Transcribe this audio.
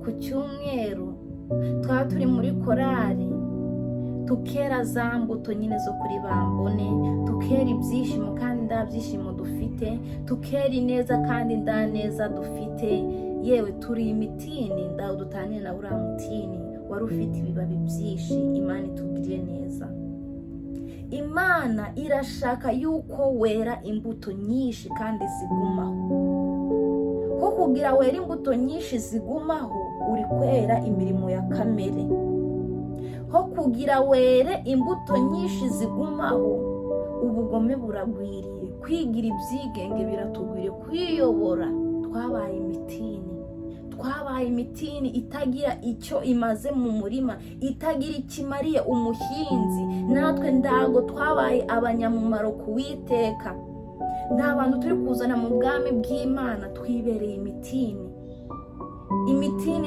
ku cyumweru twaba turi muri korari tukera za mbuto nyine zo kuri bambone, tukera ibyishimo kandi nda byishimo dufite, tukera ineza kandi nda neza dufite. Yewe turi imitini, nda udutaniye na uriya mutini wari ufite ibibabi byinshi. Imana itugirire neza. Imana irashaka yuko wera imbuto nyinshi kandi zigumaho. Ho kugira wera imbuto nyinshi zigumaho, uri kwera imirimo ya kamere. Ho kugira were imbuto nyinshi zigumaho, ubugome buragwiriye, kwigira ibyigenge biratugwiriye, kwiyobora. Twabaye imitini itagira icyo imaze mu murima, itagira ikimariye umuhinzi. Natwe ndago twabaye abanyamumaro ku Uwiteka. Nta bantu turi kuzana mu bwami bw'Imana, twibereye imitini.